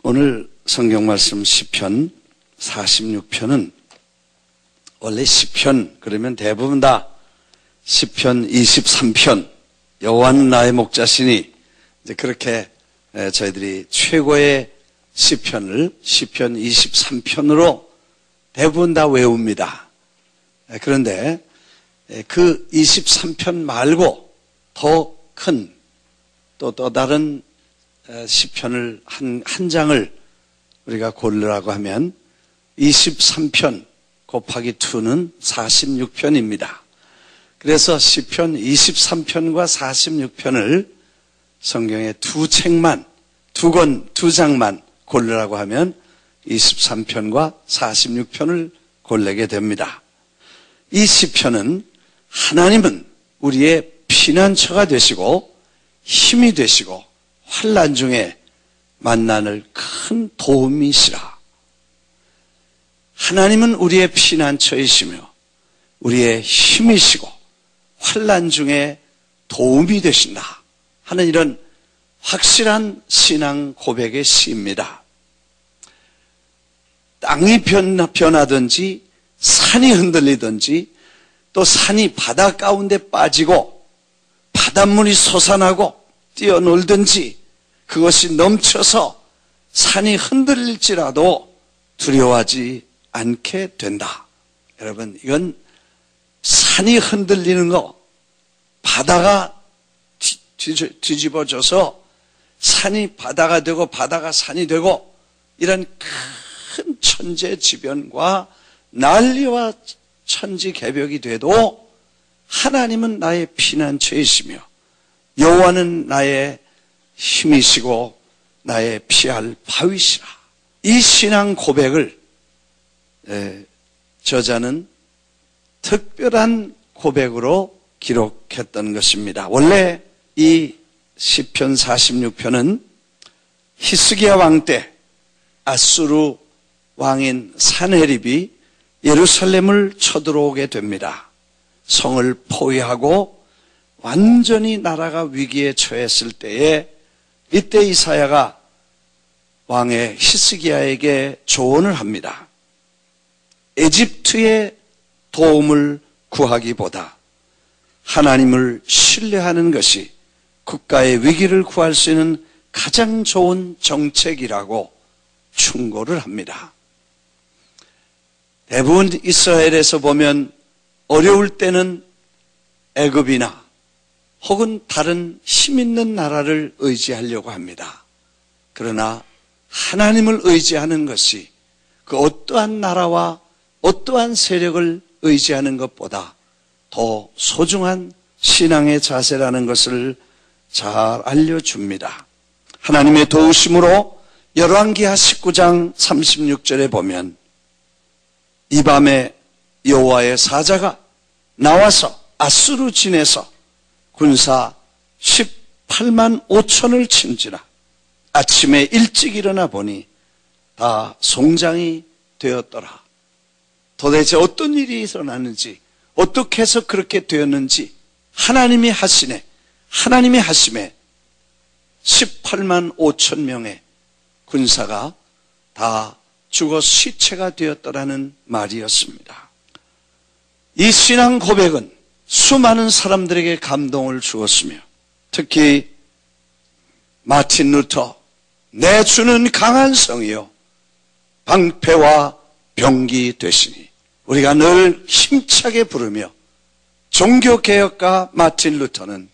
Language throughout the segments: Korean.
오늘 성경 말씀 시편 46편은 원래 시편 그러면 대부분 다 시편 23편 여호와는 나의 목자시니 이제 그렇게 저희들이 최고의 시편을 시편 23편으로 대부분 다 외웁니다. 그런데 그 23편 말고 더 큰 또 다른 시편을 한 장을 우리가 고르라고 하면 23편 곱하기 2는 46편입니다. 그래서 시편 23편과 46편을 성경의 두 장만 고르라고 하면 23편과 46편을 고르게 됩니다. 이 시편은 하나님은 우리의 피난처가 되시고 힘이 되시고 환난 중에 만나는 큰 도움이시라. 하나님은 우리의 피난처이시며 우리의 힘이시고 환난 중에 도움이 되신다 하는 이런 확실한 신앙 고백의 시입니다. 땅이 변하든지 산이 흔들리든지 또 산이 바다 가운데 빠지고 바닷물이 솟아나고 뛰어놀든지 그것이 넘쳐서 산이 흔들릴지라도 두려워하지 않게 된다. 여러분, 이건 산이 흔들리는 거, 바다가 뒤집어져서 산이 바다가 되고 바다가 산이 되고 이런 큰 천재지변과 난리와 천지개벽이 돼도 하나님은 나의 피난처이시며 여호와는 나의 힘이시고 나의 피할 바위시라. 이 신앙 고백을 저자는 특별한 고백으로 기록했던 것입니다. 원래 이 시편 46편은 히스기야 왕 때 아수르 왕인 산헤립이 예루살렘을 쳐들어오게 됩니다. 성을 포위하고 완전히 나라가 위기에 처했을 때에 이때 이사야가 왕의 히스기야에게 조언을 합니다. 에집트의 도움을 구하기보다 하나님을 신뢰하는 것이 국가의 위기를 구할 수 있는 가장 좋은 정책이라고 충고를 합니다. 대부분 이스라엘에서 보면 어려울 때는 애굽이나 혹은 다른 힘 있는 나라를 의지하려고 합니다. 그러나 하나님을 의지하는 것이 그 어떠한 나라와 어떠한 세력을 의지하는 것보다 더 소중한 신앙의 자세라는 것을 잘 알려줍니다. 하나님의 도우심으로 열왕기하 19장 36절에 보면 이 밤에 여호와의 사자가 나와서 아수르 진에서 군사 18만 5천을 친지라. 아침에 일찍 일어나 보니 다 송장이 되었더라. 도대체 어떤 일이 일어났는지 어떻게 해서 그렇게 되었는지 하나님이 하심에 18만 5천 명의 군사가 다 죽어 시체가 되었더라는 말이었습니다. 이 신앙 고백은 수많은 사람들에게 감동을 주었으며 특히 마틴 루터, 내 주는 강한 성이요 방패와 병기 되시니, 우리가 늘 힘차게 부르며 종교개혁가 마틴 루터는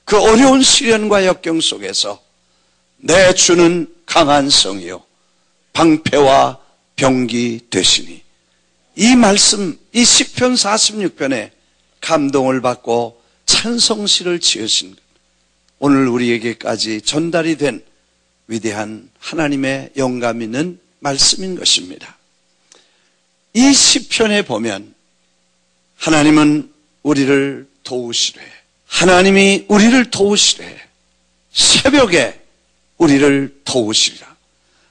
그 어려운 시련과 역경 속에서 내 주는 강한 성이요 방패와 병기 되시니, 이 말씀, 이 시편 46편에 감동을 받고 찬송시를 지으신 오늘 우리에게까지 전달이 된 위대한 하나님의 영감 있는 말씀인 것입니다. 이 시편에 보면 하나님은 우리를 도우시되, 하나님이 우리를 도우시되, 새벽에 우리를 도우시리라.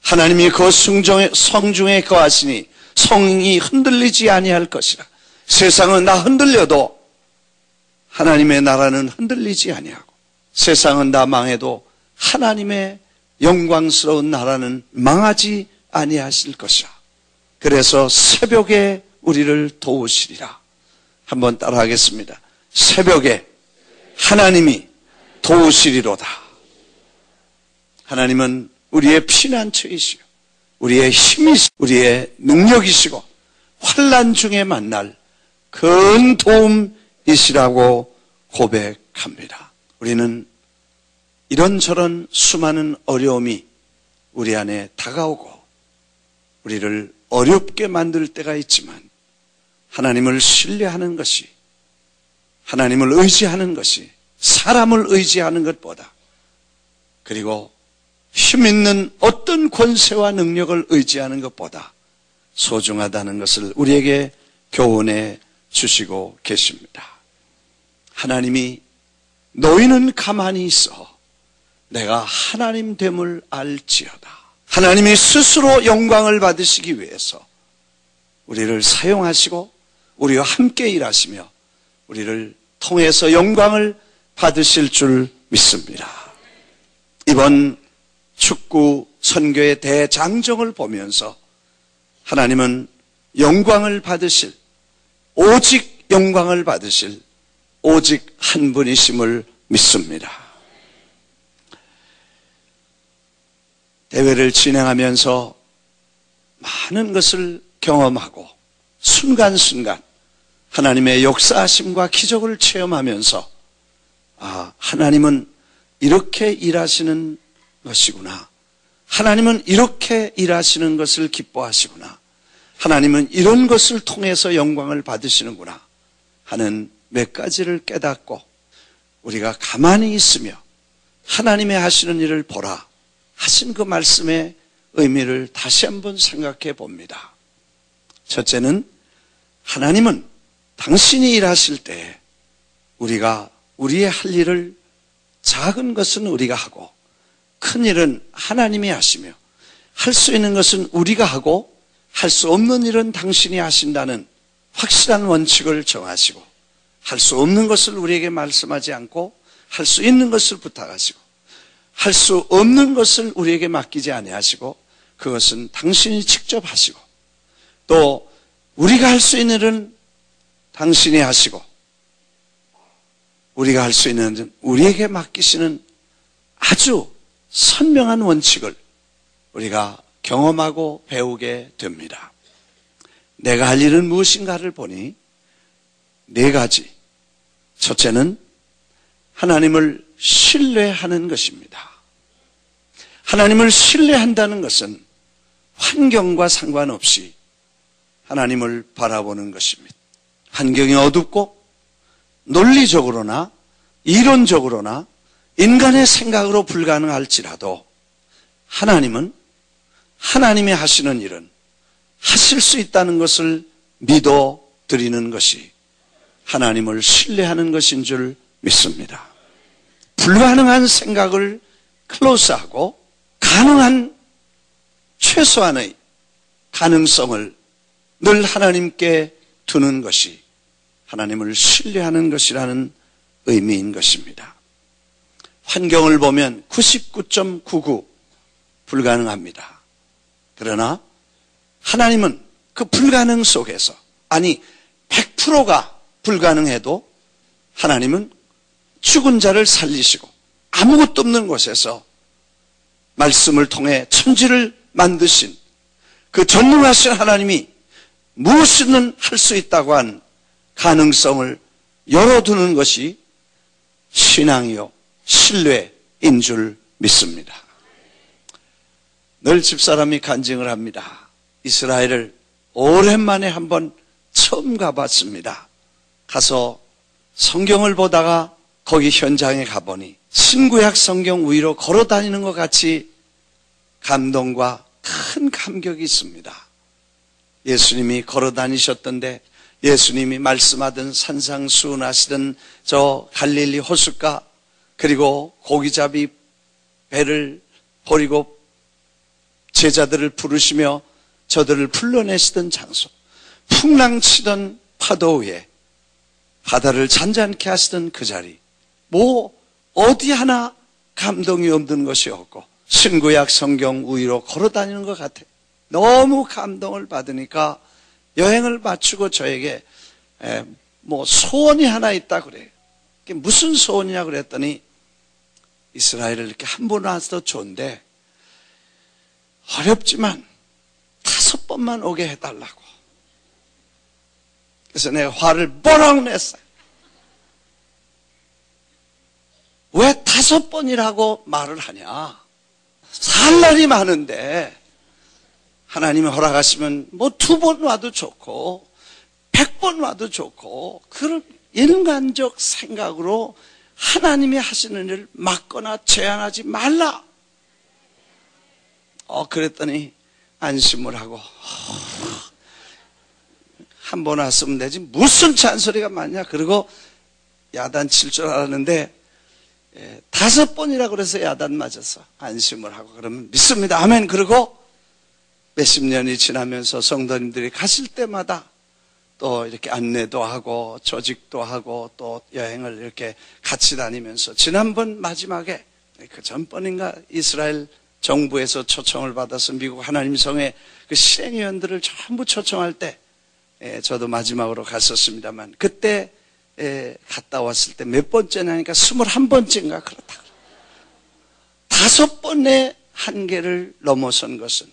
하나님이 그 성중에 거하시니 성이 흔들리지 아니할 것이라. 세상은 나 흔들려도 하나님의 나라는 흔들리지 아니하고, 세상은 다 망해도 하나님의 영광스러운 나라는 망하지 아니하실 것이라. 그래서 새벽에 우리를 도우시리라. 한번 따라하겠습니다. 새벽에 하나님이 도우시리로다. 하나님은 우리의 피난처이시고 우리의 힘이시고 우리의 능력이시고 환난 중에 만날 큰 도움이시라고 고백합니다. 우리는 이런저런 수많은 어려움이 우리 안에 다가오고 우리를 어렵게 만들 때가 있지만 하나님을 신뢰하는 것이, 하나님을 의지하는 것이, 사람을 의지하는 것보다, 그리고 힘있는 어떤 권세와 능력을 의지하는 것보다 소중하다는 것을 우리에게 교훈해 주시고 계십니다. 하나님이 너희는 가만히 있어 내가 하나님 됨을 알지어다. 하나님이 스스로 영광을 받으시기 위해서 우리를 사용하시고 우리와 함께 일하시며 우리를 통해서 영광을 받으실 줄 믿습니다. 이번 축구 선교의 대장정을 보면서 하나님은 영광을 받으실, 오직 영광을 받으실 오직 한 분이심을 믿습니다. 대회를 진행하면서 많은 것을 경험하고 순간순간 하나님의 역사하심과 기적을 체험하면서 하나님은 이렇게 일하시는 것이구나. 하나님은 이렇게 일하시는 것을 기뻐하시구나. 하나님은 이런 것을 통해서 영광을 받으시는구나 하는 몇 가지를 깨닫고 우리가 가만히 있으며 하나님의 하시는 일을 보라 하신 그 말씀의 의미를 다시 한번 생각해 봅니다. 첫째는 하나님은 당신이 일하실 때 우리가 우리의 할 일을 작은 것은 우리가 하고 큰 일은 하나님이 하시며 할 수 있는 것은 우리가 하고 할 수 없는 일은 당신이 하신다는 확실한 원칙을 정하시고 할 수 없는 것을 우리에게 말씀하지 않고 할 수 있는 것을 부탁하시고 할 수 없는 것을 우리에게 맡기지 아니하시고 그것은 당신이 직접 하시고 또 우리가 할 수 있는 일은 당신이 하시고 우리가 할 수 있는 일은 우리에게 맡기시는 아주 선명한 원칙을 우리가 경험하고 배우게 됩니다. 내가 할 일은 무엇인가를 보니 네 가지. 첫째는 하나님을 신뢰하는 것입니다. 하나님을 신뢰한다는 것은 환경과 상관없이 하나님을 바라보는 것입니다. 환경이 어둡고 논리적으로나 이론적으로나 인간의 생각으로 불가능할지라도 하나님은 하나님이 하시는 일은 하실 수 있다는 것을 믿어 드리는 것이 하나님을 신뢰하는 것인 줄 믿습니다. 불가능한 생각을 클로즈하고 가능한 최소한의 가능성을 늘 하나님께 두는 것이 하나님을 신뢰하는 것이라는 의미인 것입니다. 환경을 보면 99.99 불가능합니다. 그러나 하나님은 그 불가능 속에서 100%가 불가능해도 하나님은 죽은 자를 살리시고 아무것도 없는 곳에서 말씀을 통해 천지를 만드신 그 전능하신 하나님이 무엇이든 할 수 있다고 한 가능성을 열어두는 것이 신앙이요 신뢰인 줄 믿습니다. 늘 집사람이 간증을 합니다. 이스라엘을 오랜만에 한번 처음 가봤습니다. 가서 성경을 보다가 거기 현장에 가보니 신구약 성경 위로 걸어다니는 것 같이 감동과 큰 감격이 있습니다. 예수님이 걸어다니셨던데 예수님이 말씀하던 산상수훈하시던 저 갈릴리 호숫가 그리고 고기잡이 배를 버리고 제자들을 부르시며 저들을 불러내시던 장소, 풍랑치던 파도 위에 바다를 잔잔케 하시던 그 자리, 어디 하나 감동이 없는 것이 없고 신구약 성경 위로 걸어다니는 것 같아요. 너무 감동을 받으니까 여행을 마치고 저에게 뭐 소원이 하나 있다 그래요. 그게 무슨 소원이냐 그랬더니 이스라엘을 이렇게 한 번 와서 좋은데 어렵지만 5번만 오게 해달라고. 그래서 내가 화를 뽀록 냈어요. 왜 5번이라고 말을 하냐? 살 날이 많은데 하나님이 허락하시면 뭐 2번 와도 좋고 100번 와도 좋고 그런 인간적 생각으로 하나님이 하시는 일을 막거나 제한하지 말라. 그랬더니 안심을 하고 한 번 왔으면 되지 무슨 잔소리가 많냐. 그리고 야단 칠 줄 알았는데 5번이라고 그래서 야단 맞았어. 안심을 하고 그러면 믿습니다. 아멘. 그리고 몇십 년이 지나면서 성도님들이 가실 때마다 또 이렇게 안내도 하고 조직도 하고 또 여행을 이렇게 같이 다니면서 지난번 마지막에 그 전번인가 이스라엘 정부에서 초청을 받아서 미국 하나님 성회 그 실행위원들을 전부 초청할 때 저도 마지막으로 갔었습니다만 그때 갔다 왔을 때 몇 번째냐니까 21번째인가 그렇다. 5번의 한계를 넘어선 것은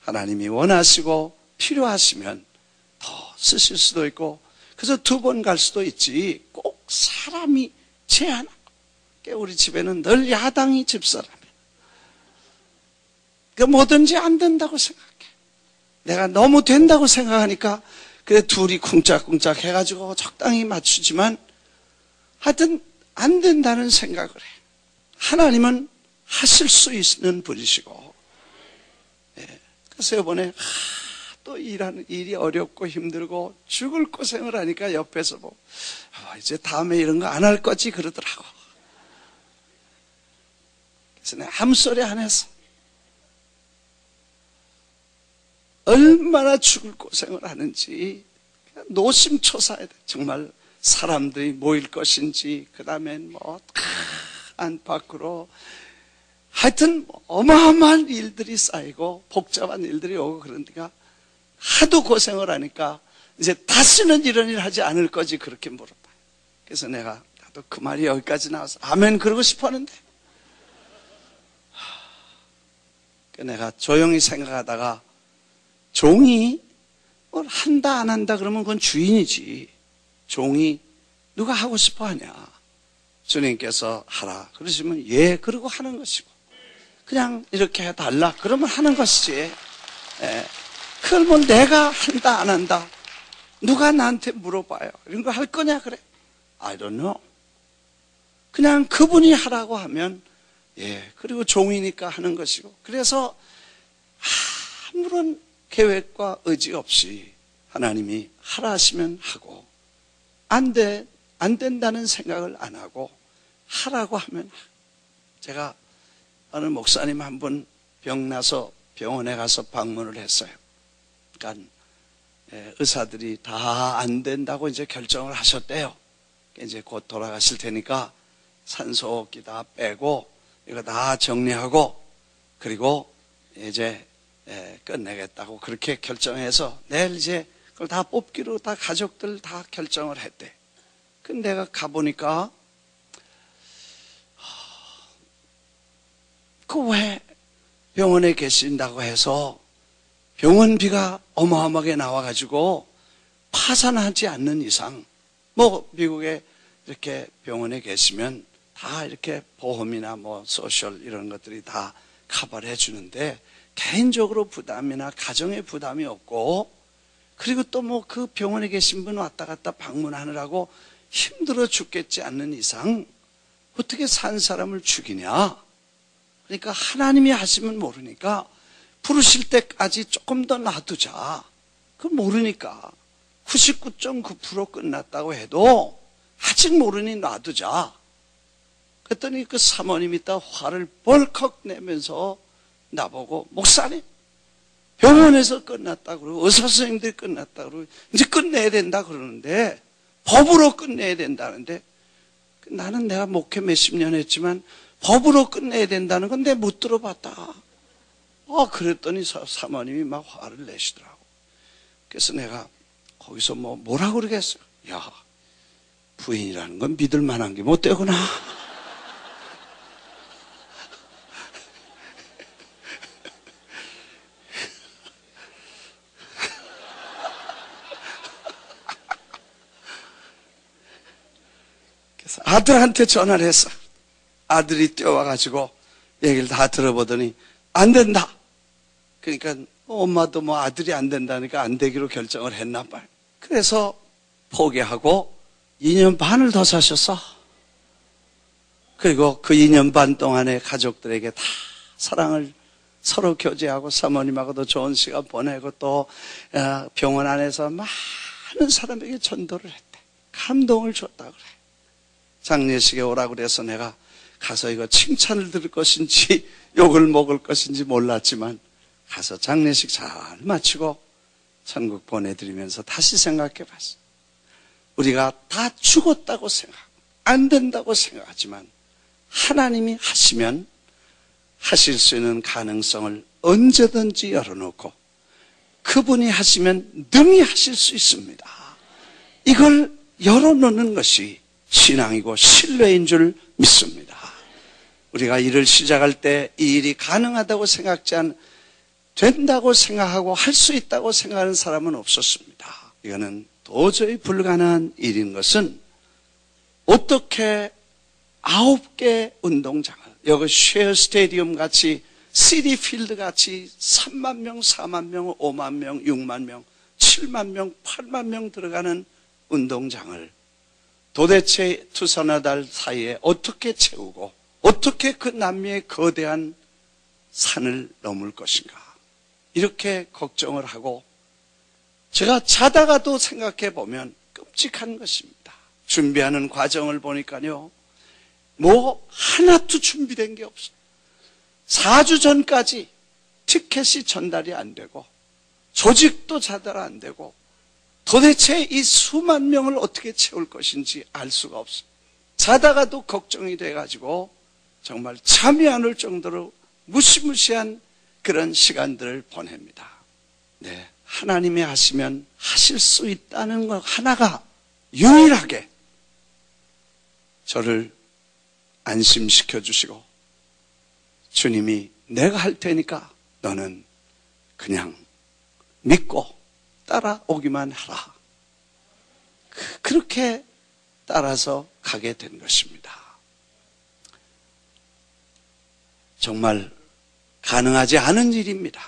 하나님이 원하시고 필요하시면 더 쓰실 수도 있고 그래서 2번 갈 수도 있지 꼭 사람이 제한하고 우리 집에는 늘 야당이 집사람이야. 뭐든지 안 된다고 생각해. 내가 너무 된다고 생각하니까 그래 둘이 쿵짝쿵짝 해가지고 적당히 맞추지만 하여튼 안 된다는 생각을 해. 하나님은 하실 수 있는 분이시고 그래서 이번에 또 일하는 일이 어렵고 힘들고 죽을 고생을 하니까 옆에서 보고 이제 다음에 이런 거 안 할 거지 그러더라고. 그래서 내가 아무 소리 안 했어. 얼마나 죽을 고생을 하는지 노심초사해야 돼. 정말 사람들이 모일 것인지 그 다음엔 뭐 안팎으로 하여튼 어마어마한 일들이 쌓이고 복잡한 일들이 오고 그러니까 하도 고생을 하니까 이제 다시는 이런 일 하지 않을 거지 그렇게 물어봐요. 그래서 나도 그 말이 여기까지 나와서 아멘 그러고 싶었는데 내가 조용히 생각하다가 종이 뭘 한다 안 한다 그러면 그건 주인이지. 종이 누가 하고 싶어 하냐. 주님께서 하라 그러시면 예 그러고 하는 것이고 그냥 이렇게 해달라 그러면 하는 것이지. 그걸 뭐 내가 한다 안 한다 누가 나한테 물어봐요. 이런 거 할 거냐 그래. I don't know. 그냥 그분이 하라고 하면 예 그리고 종이니까 하는 것이고 그래서 아무런 계획과 의지 없이 하나님이 하라 하시면 하고 안 된다는 생각을 안 하고 하라고 하면 제가 어느 목사님 한 분 병나서 병원에 가서 방문을 했어요. 그러니까 의사들이 다 안 된다고 이제 결정을 하셨대요. 이제 곧 돌아가실 테니까 산소호흡기 다 빼고 이거 다 정리하고 그리고 이제 끝내겠다고 그렇게 결정해서 내일 이제 그걸 다 뽑기로 다 가족들 다 결정을 했대. 근데 내가 가보니까 그 왜 병원에 계신다고 해서 병원비가 어마어마하게 나와가지고 파산하지 않는 이상 뭐 미국에 이렇게 병원에 계시면 다 이렇게 보험이나 뭐 소셜 이런 것들이 다 커버를 해주는데 개인적으로 부담이나 가정의 부담이 없고 그리고 또 뭐 그 병원에 계신 분 왔다 갔다 방문하느라고 힘들어 죽겠지 않는 이상 어떻게 산 사람을 죽이냐. 그러니까 하나님이 하시면 모르니까 부르실 때까지 조금 더 놔두자. 그건 모르니까 99.9% 끝났다고 해도 아직 모르니 놔두자. 그랬더니 그 사모님이 딱 화를 벌컥 내면서 나보고 목사님 병원에서 끝났다 그러고 의사 선생님들이 끝났다 그러고 이제 끝내야 된다 그러는데 법으로 끝내야 된다는데 나는 내가 목회 몇십 년 했지만 법으로 끝내야 된다는 건 내가 못 들어봤다. 그랬더니 사모님이 막 화를 내시더라고. 그래서 내가 거기서 뭐라고 그러겠어요? 야, 부인이라는 건 믿을 만한 게 못 되구나. 그래서 아들한테 전화를 했어. 아들이 뛰어와가지고 얘기를 다 들어보더니 안 된다. 그러니까 엄마도 아들이 안 된다니까 안 되기로 결정을 했나 봐요. 그래서 포기하고 2년 반을 더 사셨어. 그리고 그 2년 반 동안에 가족들에게 다 사랑을 서로 교제하고 사모님하고도 좋은 시간 보내고 또 병원 안에서 많은 사람에게 전도를 했대. 감동을 줬다 그래. 장례식에 오라고 그래서 내가 가서 이거 칭찬을 들을 것인지 욕을 먹을 것인지 몰랐지만 가서 장례식 잘 마치고 천국 보내드리면서 다시 생각해 봤어. 우리가 다 죽었다고 생각하고 안 된다고 생각하지만 하나님이 하시면 하실 수 있는 가능성을 언제든지 열어놓고 그분이 하시면 능히 하실 수 있습니다. 이걸 열어놓는 것이 신앙이고 신뢰인 줄 믿습니다. 우리가 일을 시작할 때 이 일이 가능하다고 생각지 않 된다고 생각하고 할 수 있다고 생각하는 사람은 없었습니다. 이거는 도저히 불가능한 일인 것은 어떻게 9개 운동장을 여기 쉐어 스테디움 같이 시티 필드 같이 3만 명, 4만 명, 5만 명, 6만 명, 7만 명, 8만 명 들어가는 운동장을 도대체 두서너 달 사이에 어떻게 채우고 어떻게 그 남미의 거대한 산을 넘을 것인가 이렇게 걱정을 하고 제가 자다가도 생각해 보면 끔찍한 것입니다. 준비하는 과정을 보니까요 하나도 준비된 게 없어요. 4주 전까지 티켓이 전달이 안 되고 조직도 전달 안 되고 도대체 이 수만 명을 어떻게 채울 것인지 알 수가 없어요. 자다가도 걱정이 돼가지고 정말 잠이 안 올 정도로 무시무시한 그런 시간들을 보냅니다. 네, 하나님이 하시면 하실 수 있다는 것 하나가 유일하게 저를 안심시켜 주시고 주님이 내가 할 테니까 너는 그냥 믿고 따라오기만 하라. 그렇게 따라서 가게 된 것입니다. 정말 가능하지 않은 일입니다.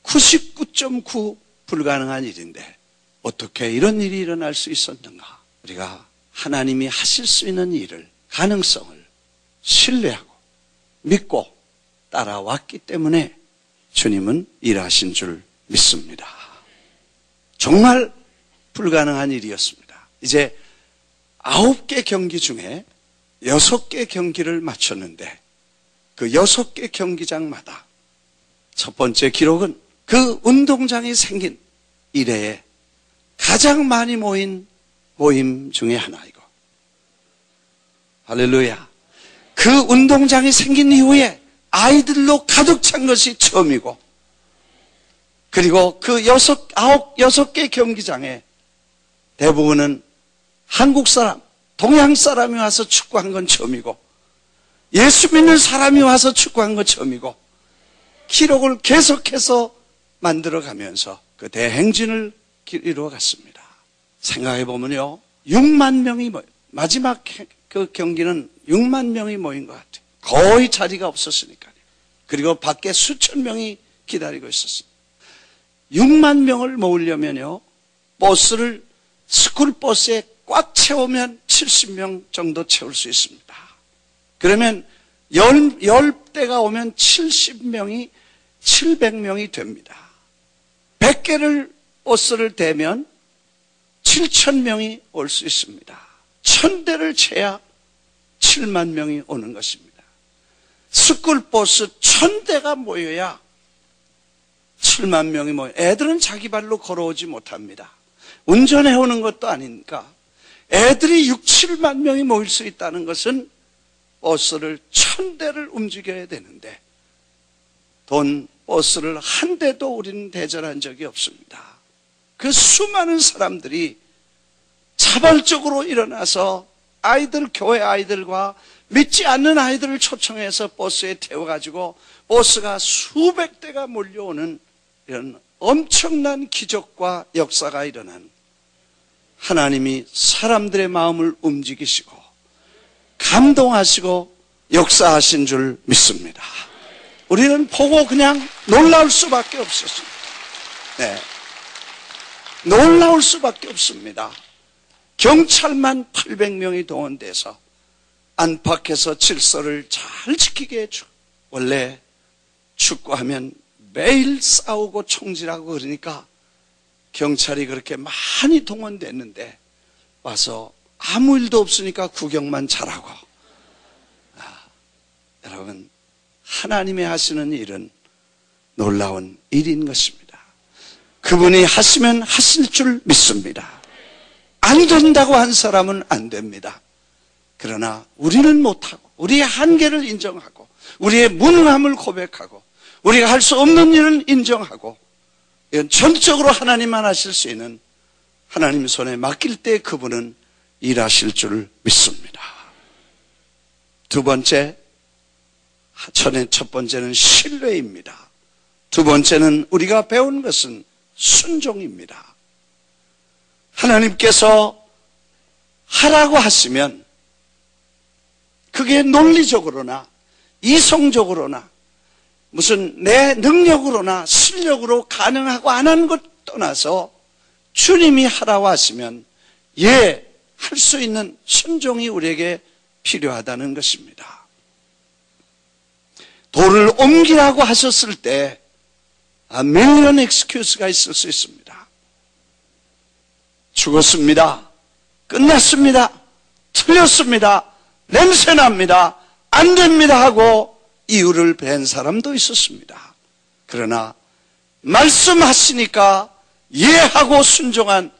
99.9 불가능한 일인데 어떻게 이런 일이 일어날 수 있었는가? 우리가 하나님이 하실 수 있는 일을, 가능성을 신뢰하고 믿고 따라왔기 때문에 주님은 일하신 줄 믿습니다. 정말 불가능한 일이었습니다. 이제 9개 경기 중에 6개 경기를 마쳤는데 그 6개 경기장마다 첫 번째 기록은 그 운동장이 생긴 이래에 가장 많이 모인 모임 중에 하나이고 할렐루야. 그 운동장이 생긴 이후에 아이들로 가득 찬 것이 처음이고 그리고 그 6개 경기장에 대부분은 한국 사람, 동양 사람이 와서 축구한 건 처음이고 예수 믿는 사람이 와서 축구한 건 처음이고 기록을 계속해서 만들어가면서 그 대행진을 이루어갔습니다. 생각해보면요 6만 명이 마지막 그 경기는 6만 명이 모인 것 같아요. 거의 자리가 없었으니까요. 그리고 밖에 수천 명이 기다리고 있었어요. 6만 명을 모으려면요 버스를 스쿨버스에 꽉 채우면 70명 정도 채울 수 있습니다. 그러면 10대가 오면 70명이 700명이 됩니다. 100개를 버스를 대면 7,000명이 올 수 있습니다. 1,000대를 채야 7만 명이 오는 것입니다. 스쿨버스 1,000대가 모여야 7만 명이 모여. 애들은 자기 발로 걸어오지 못합니다. 운전해 오는 것도 아니니까 애들이 6, 7만 명이 모일 수 있다는 것은 버스를 1000대를 움직여야 되는데 버스를 한 대도 우리는 대절한 적이 없습니다. 그 수많은 사람들이 자발적으로 일어나서 교회 아이들과 믿지 않는 아이들을 초청해서 버스에 태워가지고 버스가 수백 대가 몰려오는 이런 엄청난 기적과 역사가 일어난, 하나님이 사람들의 마음을 움직이시고 감동하시고 역사하신 줄 믿습니다. 우리는 보고 그냥 놀라울 수밖에 없었습니다. 네. 놀라울 수밖에 없습니다. 경찰만 800명이 동원돼서 안팎에서 질서를 잘 지키게 해주고, 원래 축구하면 매일 싸우고 총질하고 그러니까 경찰이 그렇게 많이 동원됐는데 와서 아무 일도 없으니까 구경만 잘하고. 여러분, 하나님이 하시는 일은 놀라운 일인 것입니다. 그분이 하시면 하실 줄 믿습니다. 안 된다고 한 사람은 안 됩니다. 그러나 우리는 못하고, 우리의 한계를 인정하고, 우리의 무능함을 고백하고, 우리가 할 수 없는 일은 인정하고, 이건 전적으로 하나님만 하실 수 있는, 하나님 손에 맡길 때 그분은 일하실 줄 믿습니다. 두 번째, 첫 번째는 신뢰입니다. 두 번째는 우리가 배운 것은 순종입니다. 하나님께서 하라고 하시면 그게 논리적으로나 이성적으로나 무슨 내 능력으로나 실력으로 가능하고 안 하는 것 떠나서 주님이 하라고 하시면 할 수 있는 순종이 우리에게 필요하다는 것입니다. 돌을 옮기라고 하셨을 때 밀리언 엑스큐스가 있을 수 있습니다. 죽었습니다. 끝났습니다. 틀렸습니다. 냄새납니다. 안 됩니다 하고 이유를 댄 사람도 있었습니다. 그러나 말씀하시니까 예하고 순종한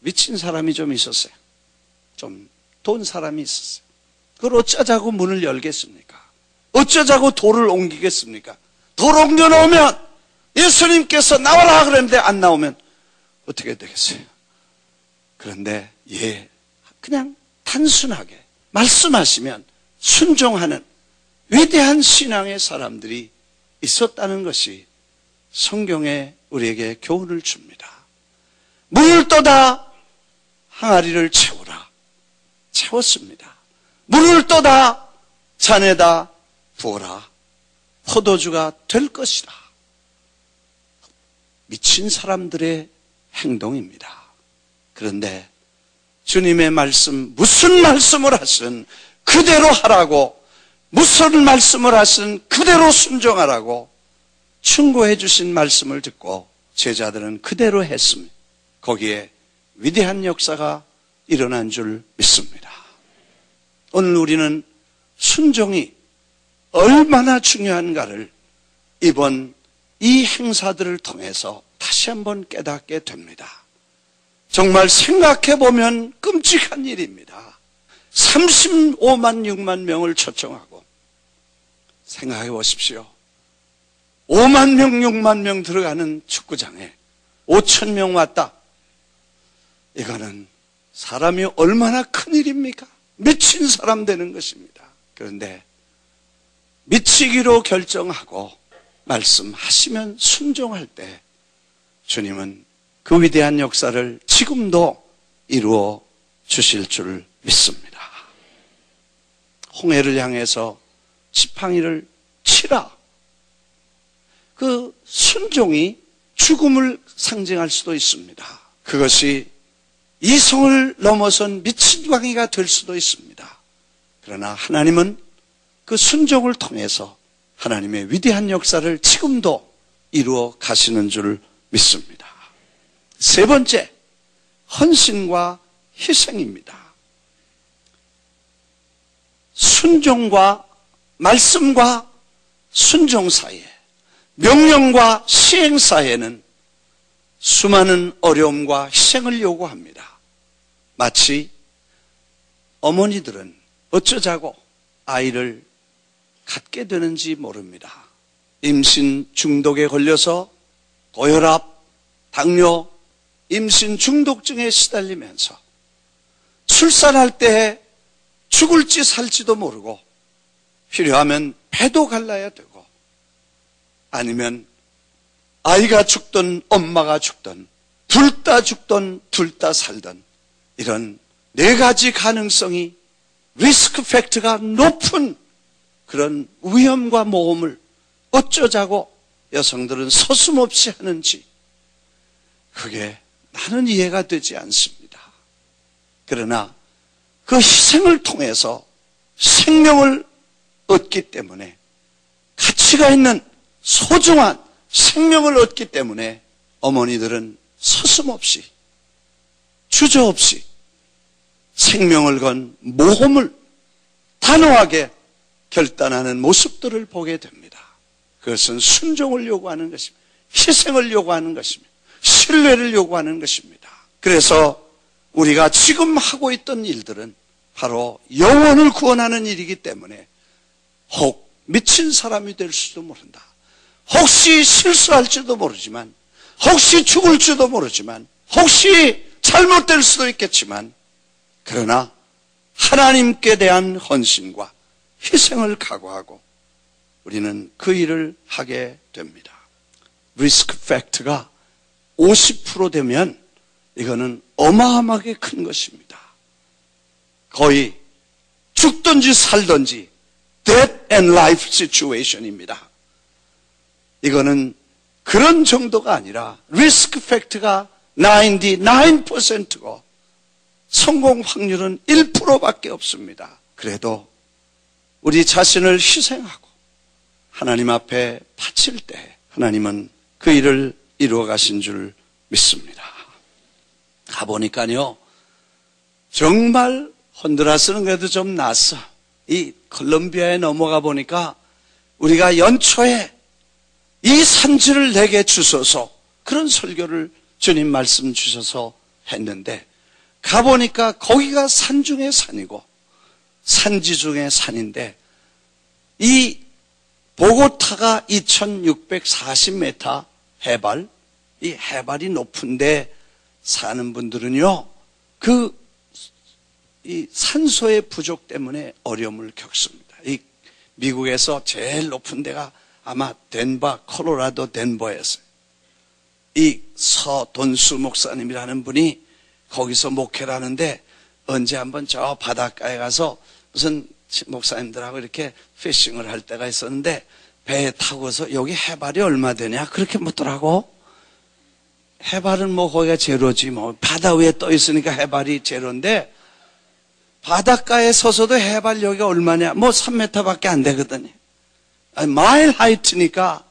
미친 사람이 좀 있었어요. 좀 돈 사람이 있었어요. 그걸 어쩌자고 문을 열겠습니까? 어쩌자고 돌을 옮기겠습니까? 돌 옮겨놓으면 예수님께서 나와라 그랬는데 안 나오면 어떻게 되겠어요? 그런데 그냥 단순하게 말씀하시면 순종하는 위대한 신앙의 사람들이 있었다는 것이 성경에 우리에게 교훈을 줍니다. 물을 떠다 항아리를 채우라. 채웠습니다. 물을 떠다 잔에다 부어라. 포도주가 될 것이다. 미친 사람들의 행동입니다. 그런데 주님의 말씀, 무슨 말씀을 하신 그대로 하라고, 무슨 말씀을 하신 그대로 순종하라고 충고해 주신 말씀을 듣고 제자들은 그대로 했습니다. 거기에 위대한 역사가 일어난 줄 믿습니다. 오늘 우리는 순종이 얼마나 중요한가를 이번 이 행사들을 통해서 다시 한번 깨닫게 됩니다. 정말 생각해보면 끔찍한 일입니다. 35만 6만 명을 초청하고, 생각해 보십시오. 5만 명 6만 명 들어가는 축구장에 5천 명 왔다. 이거는 사람이 얼마나 큰일입니까? 미친 사람 되는 것입니다. 그런데 미치기로 결정하고 말씀하시면 순종할 때 주님은 그 위대한 역사를 지금도 이루어 주실 줄 믿습니다. 홍해를 향해서 지팡이를 치라. 그 순종이 죽음을 상징할 수도 있습니다. 그것이 이성을 넘어선 미친 광이가 될 수도 있습니다. 그러나 하나님은 그 순종을 통해서 하나님의 위대한 역사를 지금도 이루어 가시는 줄 믿습니다. 세 번째, 헌신과 희생입니다. 순종과 말씀과 순종 사이에, 명령과 시행 사이에는 수많은 어려움과 희생을 요구합니다. 마치 어머니들은 어쩌자고 아이를 갖게 되는지 모릅니다. 임신 중독에 걸려서 고혈압, 당뇨, 임신 중독증에 시달리면서 출산할 때 죽을지 살지도 모르고 필요하면 배도 갈라야 되고 아니면 아이가 죽든 엄마가 죽든 둘 다 죽든 둘 다 살든 이런 네 가지 가능성이 리스크 팩트가 높은 그런 위험과 모험을 어쩌자고 여성들은 서슴없이 하는지 그게 나는 이해가 되지 않습니다. 그러나 그 희생을 통해서 생명을 얻기 때문에 가치가 있는 소중한 생명을 얻기 때문에 어머니들은 서슴없이 주저없이 생명을 건 모험을 단호하게 결단하는 모습들을 보게 됩니다. 그것은 순종을 요구하는 것입니다. 희생을 요구하는 것입니다. 신뢰를 요구하는 것입니다. 그래서 우리가 지금 하고 있던 일들은 바로 영혼을 구원하는 일이기 때문에 혹 미친 사람이 될 수도 모른다. 혹시 실수할지도 모르지만 혹시 죽을지도 모르지만 혹시 잘못될 수도 있겠지만 그러나 하나님께 대한 헌신과 희생을 각오하고 우리는 그 일을 하게 됩니다. 리스크 팩트가 50% 되면 이거는 어마어마하게 큰 것입니다. 거의 죽든지 살든지 death and life situation입니다. 이거는 그런 정도가 아니라 리스크 팩트가 99%고 성공 확률은 1%밖에 없습니다. 그래도 우리 자신을 희생하고 하나님 앞에 바칠 때 하나님은 그 일을 이루어 가신 줄 믿습니다. 가보니까요 정말 honduras 그래도 좀 낫어. 이 콜롬비아에 넘어가 보니까 우리가 연초에 이 산지를 내게 주소서 그런 설교를 주님 말씀 주셔서 했는데 가보니까 거기가 산 중에 산이고 산지 중에 산인데 이 보고타가 2640m 해발, 이 해발이 높은데 사는 분들은요 이 산소의 부족 때문에 어려움을 겪습니다. 이 미국에서 제일 높은 데가 아마 덴버, 콜로라도 덴버였어요. 이 서돈수 목사님이라는 분이 거기서 목회를 하는데 언제 한번 저 바닷가에 가서 무슨 목사님들하고 이렇게 피싱을 할 때가 있었는데 배에 타고서 여기 해발이 얼마 되냐 그렇게 묻더라고. 해발은 뭐 거기가 제로지 뭐 바다 위에 떠 있으니까 해발이 제로인데 바닷가에 서서도 해발 여기가 얼마냐 뭐 3m밖에 안 되거든요. 마일 하이트니까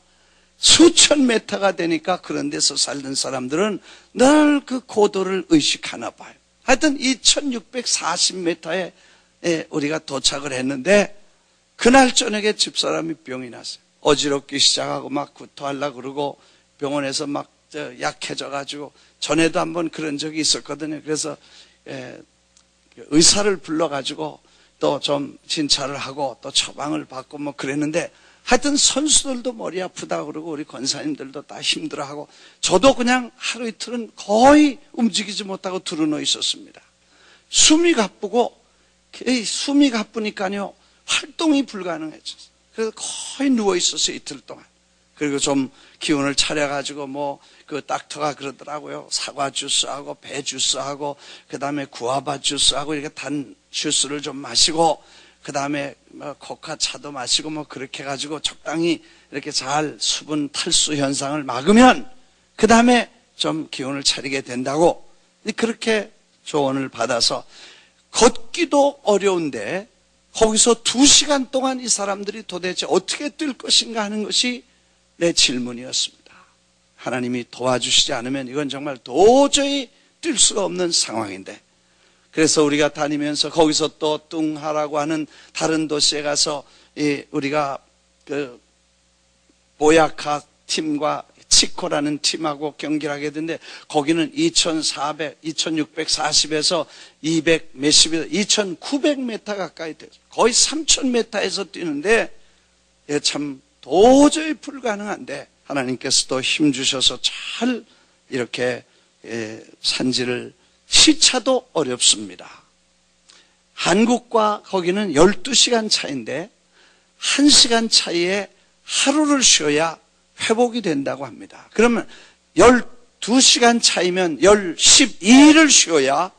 수천 메타가 되니까 그런 데서 살던 사람들은 늘 그 고도를 의식하나 봐요. 하여튼 2640m에 우리가 도착을 했는데 그날 저녁에 집사람이 병이 났어요. 어지럽기 시작하고 막 구토하려고 그러고 병원에서 막 약해져가지고 전에도 한번 그런 적이 있었거든요. 그래서 의사를 불러가지고 또 좀 진찰을 하고 또 처방을 받고 뭐 그랬는데 하여튼 선수들도 머리 아프다 그러고 우리 권사님들도 다 힘들어하고 저도 그냥 하루 이틀은 거의 움직이지 못하고 드러누워 있었습니다. 숨이 가쁘고 숨이 가쁘니까요 활동이 불가능해졌어요. 그래서 거의 누워 있었어요 이틀 동안. 그리고 좀 기운을 차려가지고 뭐 그 닥터가 그러더라고요. 사과 주스하고 배 주스하고 그 다음에 구아바 주스하고 이렇게 단 주스를 좀 마시고 그 다음에 뭐 코카 차도 마시고 뭐 그렇게 해가지고 적당히 이렇게 잘 수분 탈수 현상을 막으면 그 다음에 좀 기운을 차리게 된다고 그렇게 조언을 받아서 걷기도 어려운데 거기서 2시간 동안 이 사람들이 도대체 어떻게 뛸 것인가 하는 것이 내 질문이었습니다. 하나님이 도와주시지 않으면 이건 정말 도저히 뛸 수가 없는 상황인데 그래서 우리가 다니면서 거기서 또 뚱하라고 하는 다른 도시에 가서 우리가 그 보야카 팀과 멕시코라는 팀하고 경기를 하게 되는데 거기는 2640에서 200 몇십에서 2900m 가까이 돼요. 거의 3000m에서 뛰는데 참 도저히 불가능한데 하나님께서도 힘주셔서 잘 이렇게 산지를 시차도 어렵습니다. 한국과 거기는 12시간 차이인데 1시간 차이에 하루를 쉬어야 회복이 된다고 합니다. 그러면 12시간 차이면 12일을 쉬어야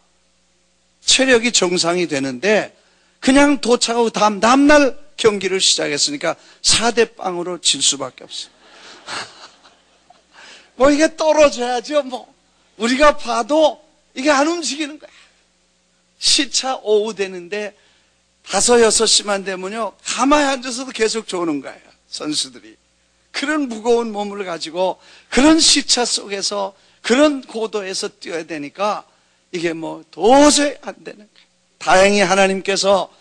체력이 정상이 되는데 그냥 도착하고 다음날 경기를 시작했으니까 4대 0으로 질 수밖에 없어요. 뭐 이게 떨어져야죠. 뭐 우리가 봐도 이게 안 움직이는 거야. 시차 오후 되는데 5, 6시만 되면요 가만히 앉아서도 계속 조는 거예요. 선수들이 그런 무거운 몸을 가지고 그런 시차 속에서 그런 고도에서 뛰어야 되니까 이게 뭐 도저히 안 되는 거예요. 다행히 하나님께서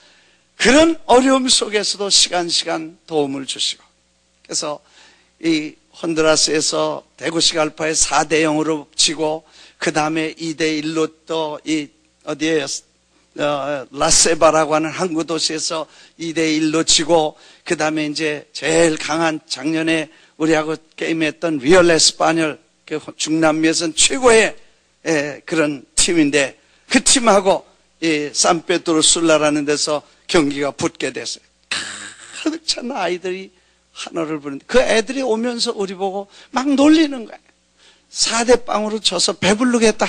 그런 어려움 속에서도 시간 도움을 주시고 그래서 이 혼두라스에서 대구시갈파에 4대 0으로 지고 그 다음에 2대 1로 또 이 어디에 라세바라고 하는 항구 도시에서 2대 1로 지고 그 다음에 이제 제일 강한 작년에 우리하고 게임했던 리얼 에스파뇰 그 중남미에서는 최고의 그런 팀인데 그 팀하고 이 산페드로술라라는 데서 경기가 붙게 됐어요. 가득 찬 아이들이 한어를 부르는데 그 애들이 오면서 우리 보고 막 놀리는 거예요. 4대 0으로 져서 배부르겠다.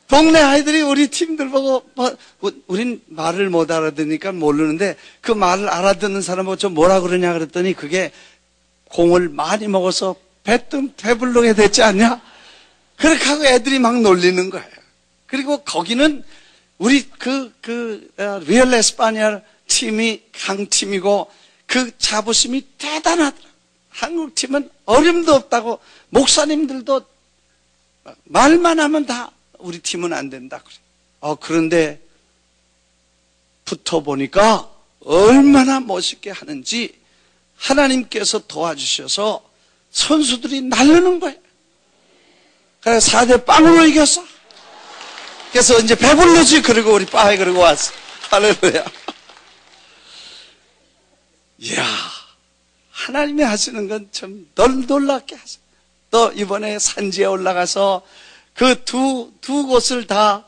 동네 아이들이 우리 팀들 보고 우린 말을 못 알아듣으니까 모르는데 그 말을 알아듣는 사람 보고 저 뭐라 그러냐 그랬더니 그게 공을 많이 먹어서 배부르게 됐지 않냐? 그렇게 하고 애들이 막 놀리는 거예요. 그리고 거기는 우리 리얼 에스파뇰 팀이 강팀이고 그 자부심이 대단하더라. 한국 팀은 어림도 없다고 목사님들도 말만 하면 다 우리 팀은 안 된다 그래. 그런데 붙어보니까 얼마나 멋있게 하는지 하나님께서 도와주셔서 선수들이 날르는 거예요. 그래서 4대 0으로 이겼어. 그래서 이제 배불르지. 그리고 우리 빠에 그러고 왔어. 할렐루야. 이야, 하나님이 하시는 건 참 놀랍게 하세요. 또 이번에 산지에 올라가서 그 두 곳을 다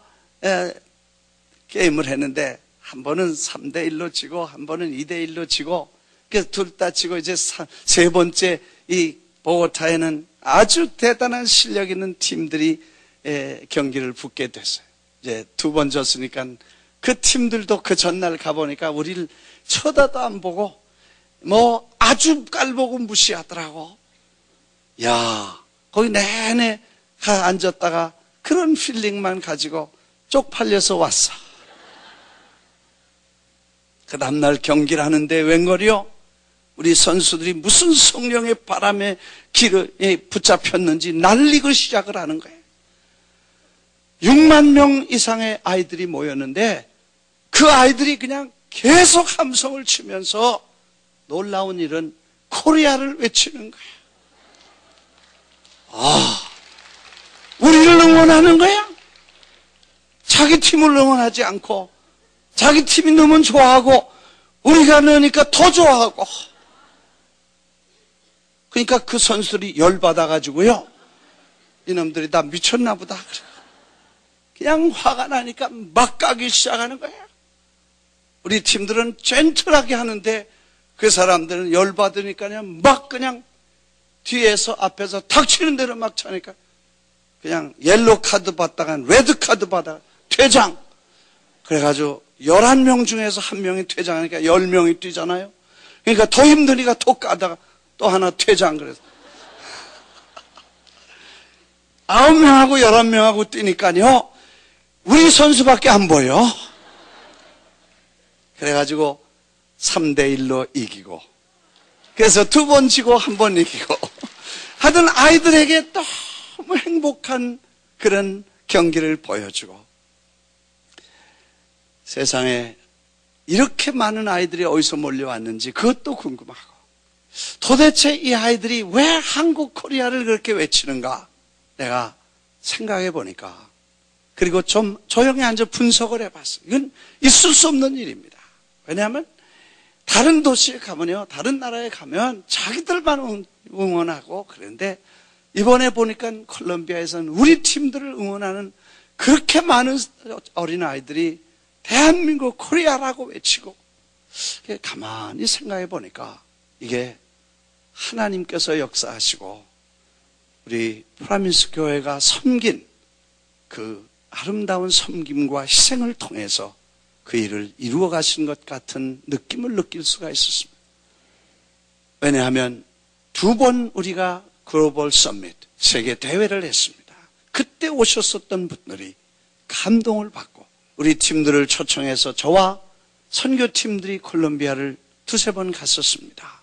게임을 했는데 한 번은 3대 1로 지고 한 번은 2대 1로 지고 그래서 둘 다 지고 이제 세 번째 이 보고타에는 아주 대단한 실력 있는 팀들이 경기를 붙게 됐어요. 이제 2번 졌으니까 그 팀들도 그 전날 가보니까 우리를 쳐다도 안 보고 뭐 아주 깔보고 무시하더라고. 야, 거기 내내 앉았다가 그런 필링만 가지고 쪽팔려서 왔어. 그 다음날 경기를 하는데 웬걸이요? 우리 선수들이 무슨 성령의 바람에 길에 붙잡혔는지 날리고 시작을 하는 거예요. 6만 명 이상의 아이들이 모였는데 그 아이들이 그냥 계속 함성을 치면서 놀라운 일은 코리아를 외치는 거예요. 우리를 응원하는 거야? 자기 팀을 응원하지 않고 자기 팀이 너무 좋아하고 우리가 넣으니까 더 좋아하고 그러니까 그 선수들이 열받아가지고요. 이놈들이 다 미쳤나 보다. 그냥 화가 나니까 막 까기 시작하는 거예요. 우리 팀들은 젠틀하게 하는데 그 사람들은 열받으니까 그냥 뒤에서 앞에서 탁치는 대로 막 차니까 그냥 옐로 카드 받다가 레드 카드 받다가 퇴장. 그래가지고 11명 중에서 한 명이 퇴장하니까 10명이 뛰잖아요. 그러니까 더 힘드니까 더 까다가 또 하나 퇴장. 그래서 9명하고 11명하고 뛰니까요 우리 선수밖에 안 보여. 그래가지고 3대 1로 이기고 그래서 2번 지고 1번 이기고 하여튼 아이들에게 너무 행복한 그런 경기를 보여주고 세상에 이렇게 많은 아이들이 어디서 몰려왔는지 그것도 궁금하고 도대체 이 아이들이 왜 한국 코리아를 그렇게 외치는가? 내가 생각해 보니까, 그리고 좀 조용히 앉아 분석을 해봤어요. 이건 있을 수 없는 일입니다. 왜냐하면 다른 도시에 가면요, 다른 나라에 가면 자기들만 응원하고 그런데 이번에 보니까 콜롬비아에서는 우리 팀들을 응원하는 그렇게 많은 어린아이들이 대한민국 코리아라고 외치고, 가만히 생각해 보니까 이게 하나님께서 역사하시고 우리 프라미스 교회가 섬긴 그 아름다운 섬김과 희생을 통해서 그 일을 이루어 가신 것 같은 느낌을 느낄 수가 있었습니다. 왜냐하면 2번 우리가 글로벌 서밋, 세계 대회를 했습니다. 그때 오셨었던 분들이 감동을 받고 우리 팀들을 초청해서 저와 선교팀들이 콜롬비아를 2-3번 갔었습니다.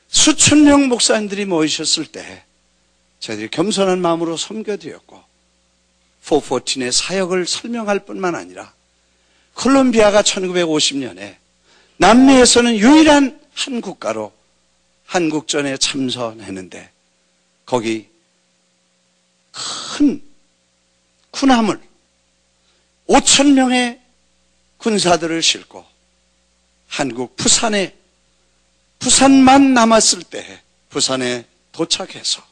수천 명 목사님들이 모이셨을 때 저희들이 겸손한 마음으로 섬겨드렸고 414의 사역을 설명할 뿐만 아니라 콜롬비아가 1950년에 남미에서는 유일한 한 국가로 한국전에 참선했는데 거기 큰 군함을 5,000명의 군사들을 싣고 한국 부산만 남았을 때 부산에 도착해서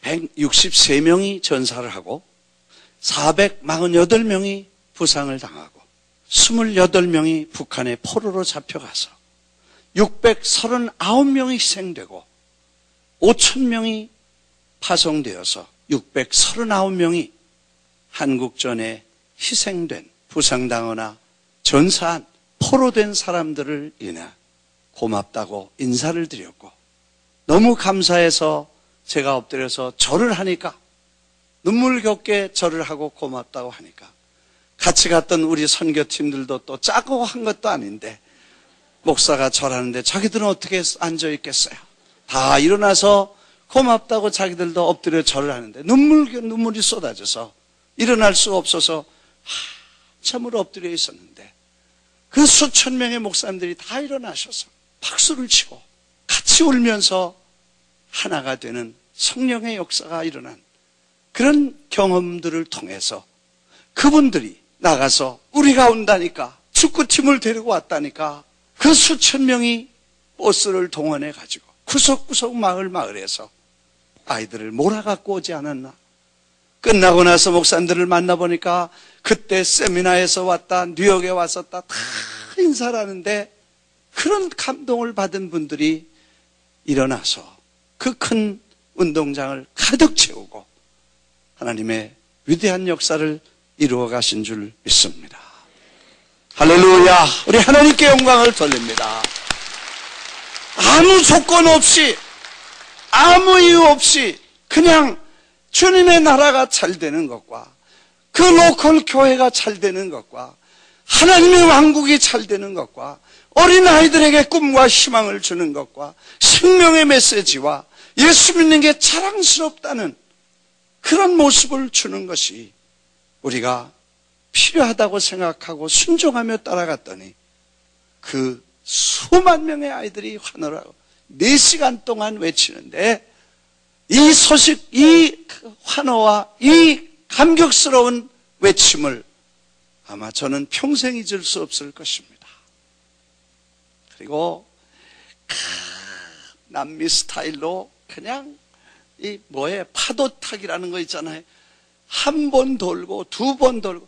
163명이 전사를 하고 448명이 부상을 당하고 28명이 북한의 포로로 잡혀가서 639명이 희생되고 5,000명이 파송되어서 639명이 한국전에 희생된, 부상당하거나 전사한, 포로된 사람들을 인해 고맙다고 인사를 드렸고 너무 감사해서 제가 엎드려서 절을 하니까 눈물겹게 절을 하고 고맙다고 하니까 같이 갔던 우리 선교팀들도 또 짜고 한 것도 아닌데 목사가 절하는데 자기들은 어떻게 앉아있겠어요? 다 일어나서 고맙다고 자기들도 엎드려 절을 하는데 눈물이 쏟아져서 일어날 수가 없어서 한참을 엎드려 있었는데 그 수천 명의 목사님들이 다 일어나셔서 박수를 치고 같이 울면서 하나가 되는 성령의 역사가 일어난 그런 경험들을 통해서 그분들이 나가서 우리가 온다니까, 축구팀을 데리고 왔다니까 그 수천 명이 버스를 동원해 가지고 구석구석 마을에서 아이들을 몰아갖고 오지 않았나. 끝나고 나서 목사님들을 만나보니까 그때 세미나에서 왔다, 뉴욕에 왔었다 다 인사를 하는데 그런 감동을 받은 분들이 일어나서 그 큰 운동장을 가득 채우고 하나님의 위대한 역사를 이루어 가신 줄 믿습니다. 할렐루야! 우리 하나님께 영광을 돌립니다. 아무 조건 없이, 아무 이유 없이 그냥 주님의 나라가 잘 되는 것과 그 로컬 교회가 잘 되는 것과 하나님의 왕국이 잘 되는 것과 어린아이들에게 꿈과 희망을 주는 것과 생명의 메시지와 예수 믿는 게 자랑스럽다는 그런 모습을 주는 것이 우리가 필요하다고 생각하고 순종하며 따라갔더니 그 수만 명의 아이들이 환호를 하고 4시간 동안 외치는데 이 소식, 이 환호와 이 감격스러운 외침을 아마 저는 평생 잊을 수 없을 것입니다. 그리고 남미 스타일로 그냥 파도타기라는 거 있잖아요. 한 번 돌고 2번 돌고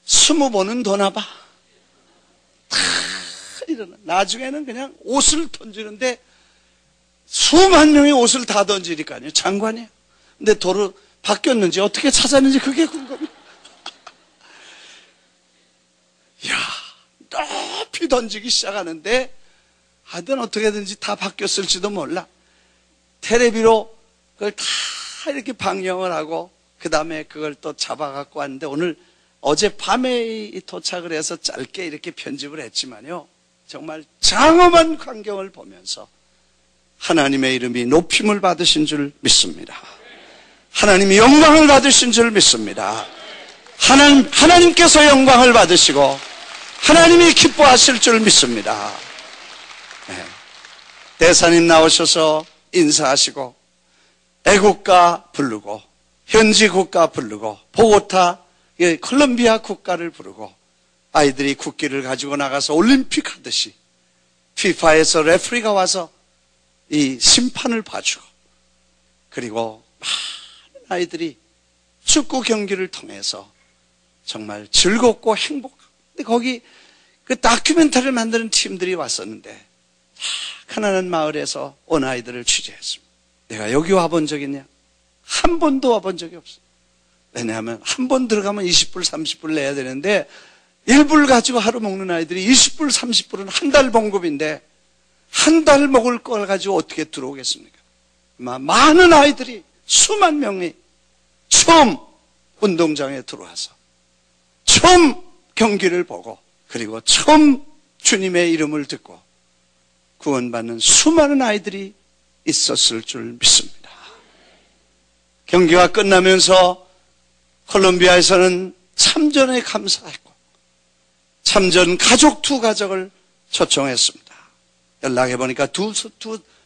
20번은 도나 봐. 일어나. 나중에는 그냥 옷을 던지는데 수만 명이 옷을 다 던지니까요. 장관이에요. 근데 도로 바뀌었는지 어떻게 찾았는지 그게 궁금해요. 이야, 높이 던지기 시작하는데 하여튼 어떻게든지 다 바뀌었을지도 몰라. 텔레비로 그걸 다 이렇게 방영을 하고 그 다음에 그걸 또 잡아갖고 왔는데 오늘 어젯밤에 도착을 해서 짧게 이렇게 편집을 했지만요. 정말 장엄한 광경을 보면서 하나님의 이름이 높임을 받으신 줄 믿습니다. 하나님이 영광을 받으신 줄 믿습니다. 하나님께서 영광을 받으시고 하나님이 기뻐하실 줄 믿습니다. 대사님 나오셔서 인사하시고 애국가 부르고 현지 국가 부르고 보고타 콜롬비아 국가를 부르고 아이들이 국기를 가지고 나가서 올림픽 하듯이 FIFA에서 레프리가 와서 이 심판을 봐주고 그리고 많은 아이들이 축구 경기를 통해서 정말 즐겁고 행복하고 근데 거기 그 다큐멘터리를 만드는 팀들이 왔었는데 가난한 마을에서 온 아이들을 취재했습니다. 내가 여기 와본 적 있냐? 한 번도 와본 적이 없어. 왜냐하면 한 번 들어가면 20불 30불 내야 되는데 1불 가지고 하루 먹는 아이들이 20불 30불은 한 달 봉급인데 한 달 먹을 걸 가지고 어떻게 들어오겠습니까? 많은 아이들이 수만 명이 처음 운동장에 들어와서 처음 경기를 보고 그리고 처음 주님의 이름을 듣고 구원받는 수많은 아이들이 있었을 줄 믿습니다. 경기가 끝나면서 콜롬비아에서는 참전에 감사했고 참전 가족 두 가족을 초청했습니다. 연락해보니까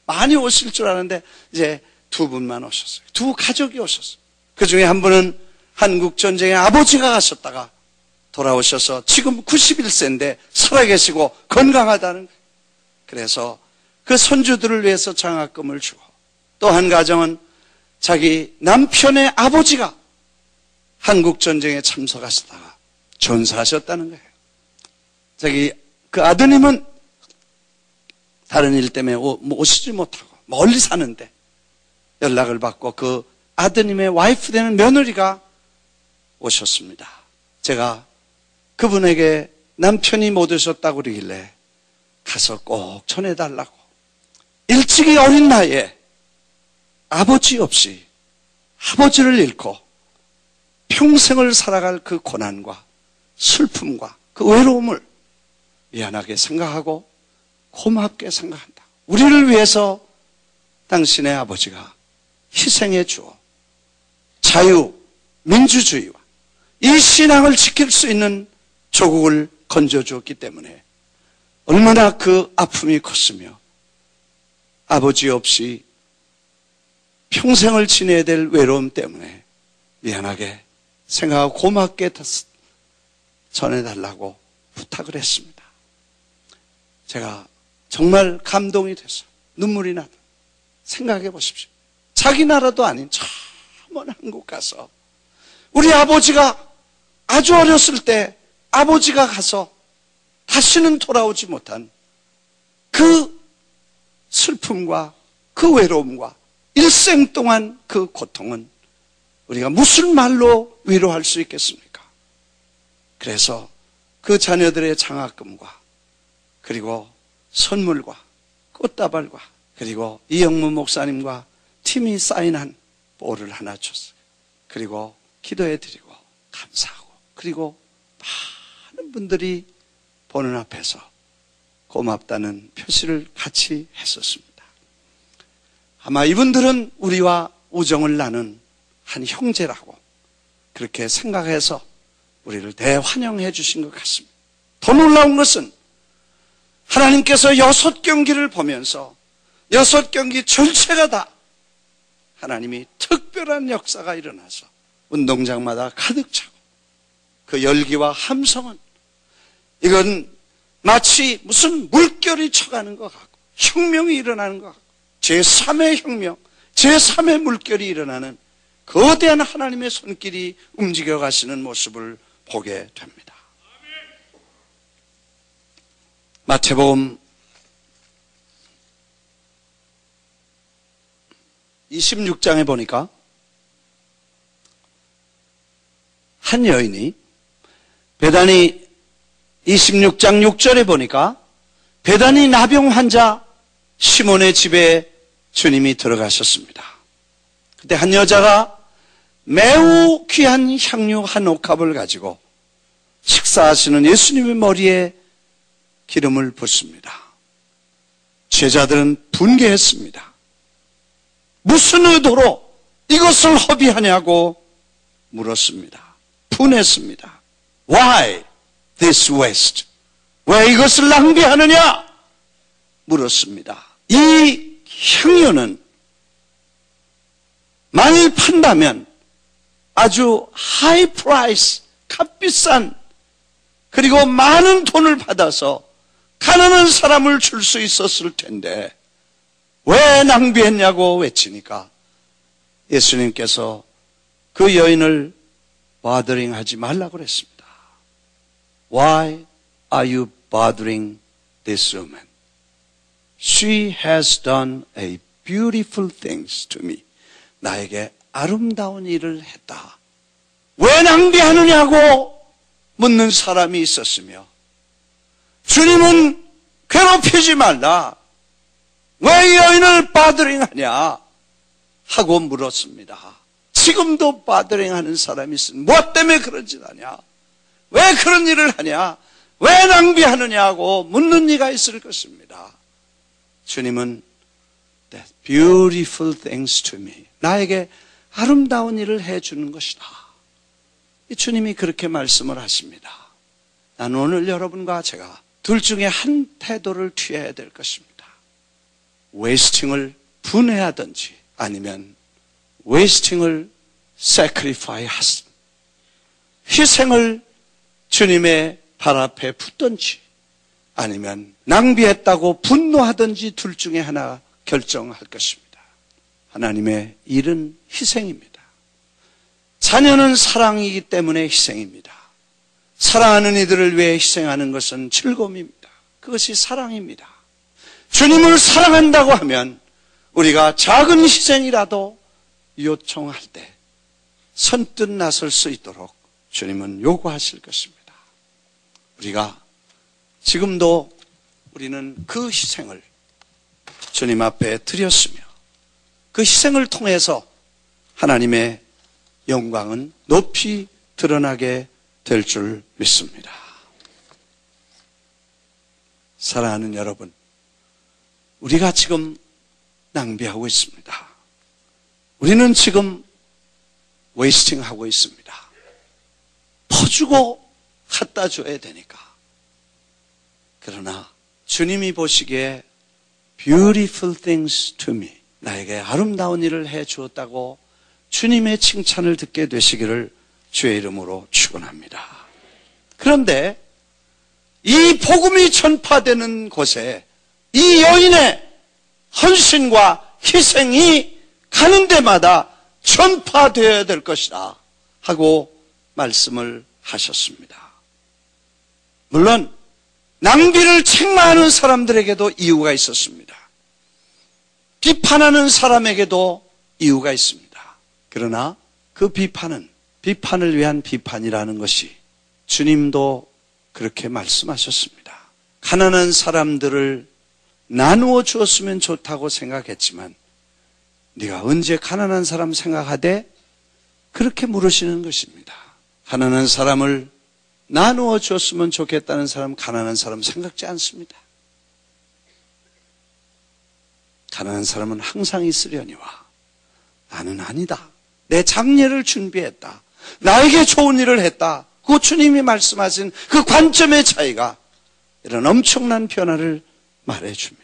많이 오실 줄 아는데 이제 두 분만 오셨어요. 두 가족이 오셨어요. 그 중에 한 분은 한국전쟁에 아버지가 가셨다가 돌아오셔서 지금 91세인데 살아계시고 건강하다는 거예요. 그래서 그 손주들을 위해서 장학금을 주고 또 한 가정은 자기 남편의 아버지가 한국전쟁에 참석하시다가 전사하셨다는 거예요. 자기 그 아드님은 다른 일 때문에 오시지 못하고 멀리 사는데 연락을 받고 그 아드님의 와이프 되는 며느리가 오셨습니다. 제가 그분에게 남편이 못 오셨다고 그러길래 가서 꼭 전해달라고. 일찍이 어린 나이에 아버지 없이 아버지를 잃고 평생을 살아갈 그 고난과 슬픔과 그 외로움을 미안하게 생각하고 고맙게 생각한다. 우리를 위해서 당신의 아버지가 희생해 주어 자유, 민주주의와 이 신앙을 지킬 수 있는 조국을 건져주었기 때문에 얼마나 그 아픔이 컸으며 아버지 없이 평생을 지내야 될 외로움 때문에 미안하게 생각하고 고맙게 전해달라고 부탁을 했습니다. 제가 정말 감동이 돼서 눈물이 나다. 생각해 보십시오. 자기 나라도 아닌 저 먼 한국 가서 우리 아버지가 아주 어렸을 때 아버지가 가서 다시는 돌아오지 못한 그 슬픔과 그 외로움과 일생 동안 그 고통은 우리가 무슨 말로 위로할 수 있겠습니까? 그래서 그 자녀들의 장학금과 그리고 선물과 꽃다발과 그리고 이영무 목사님과 팀이 사인한 볼을 하나 줬어요. 그리고 기도해드리고 감사하고 그리고 많은 분들이 보는 앞에서 고맙다는 표시를 같이 했었습니다. 아마 이분들은 우리와 우정을 나눈 한 형제라고 그렇게 생각해서 우리를 대환영해 주신 것 같습니다. 더 놀라운 것은 하나님께서 6경기를 보면서 6경기 전체가 다 하나님이 특별한 역사가 일어나서 운동장마다 가득 차고 그 열기와 함성은 이건 마치 무슨 물결이 쳐가는 것 같고 혁명이 일어나는 것 같고 제3의 혁명, 제3의 물결이 일어나는 거대한 하나님의 손길이 움직여 가시는 모습을 보게 됩니다. 마태복음 26장에 보니까 한 여인이 베다니 26장 6절에 보니까 베다니 나병 환자 시몬의 집에 주님이 들어가셨습니다. 그때 한 여자가 매우 귀한 향유 한 옥합을 가지고 식사하시는 예수님의 머리에 기름을 붓습니다. 제자들은 분개했습니다. 무슨 의도로 이것을 허비하냐고 물었습니다. 분했습니다. Why this waste? 왜 이것을 낭비하느냐? 물었습니다. 이 향유는 만일 판다면 아주 하이 프라이스, 값비싼, 그리고 많은 돈을 받아서 가난한 사람을 줄 수 있었을 텐데 왜 낭비했냐고 외치니까 예수님께서 그 여인을 bothering 하지 말라고 그랬습니다. Why are you bothering this woman? She has done a beautiful things to me. 나에게 아름다운 일을 했다. 왜 낭비하느냐고 묻는 사람이 있었으며 주님은 괴롭히지 말라. 왜 이 여인을 바드링하냐 하고 물었습니다. 지금도 바드링하는 사람이 있으면 무엇 때문에 그런 짓 하냐? 왜 그런 일을 하냐? 왜 낭비하느냐고 묻는 이가 있을 것입니다. 주님은 beautiful things to me. 나에게 아름다운 일을 해주는 것이다. 이 주님이 그렇게 말씀을 하십니다. 나는 오늘 여러분과 제가 둘 중에 한 태도를 취해야 될 것입니다. 웨이스팅을 분해하든지 아니면 웨이스팅을 sacrifice 하든 희생을 주님의 발 앞에 붙든지 아니면 낭비했다고 분노하든지 둘 중에 하나 결정할 것입니다. 하나님의 일은 희생입니다. 자녀는 사랑이기 때문에 희생입니다. 사랑하는 이들을 위해 희생하는 것은 즐거움입니다. 그것이 사랑입니다. 주님을 사랑한다고 하면 우리가 작은 희생이라도 요청할 때 선뜻 나설 수 있도록 주님은 요구하실 것입니다. 우리가 지금도 우리는 그 희생을 주님 앞에 드렸으며 그 희생을 통해서 하나님의 영광은 높이 드러나게 될 줄 믿습니다. 사랑하는 여러분, 우리가 지금 낭비하고 있습니다. 우리는 지금 웨이스팅하고 있습니다. 퍼주고 갖다 줘야 되니까. 그러나 주님이 보시기에 beautiful things to me, 나에게 아름다운 일을 해 주었다고 주님의 칭찬을 듣게 되시기를 주의 이름으로 축원합니다. 그런데 이 복음이 전파되는 곳에 이 여인의 헌신과 희생이 가는 데마다 전파되어야 될 것이다 하고 말씀을 하셨습니다. 물론 낭비를 책망하는 사람들에게도 이유가 있었습니다. 비판하는 사람에게도 이유가 있습니다. 그러나 그 비판을 위한 비판이라는 것이 주님도 그렇게 말씀하셨습니다. 가난한 사람들을 나누어 주었으면 좋다고 생각했지만 네가 언제 가난한 사람 생각하되? 그렇게 물으시는 것입니다. 가난한 사람을 나누어 주었으면 좋겠다는 사람, 가난한 사람 생각지 않습니다. 가난한 사람은 항상 있으려니와 나는 아니다. 내 장례를 준비했다. 나에게 좋은 일을 했다. 그 주님이 말씀하신 그 관점의 차이가 이런 엄청난 변화를 말해줍니다.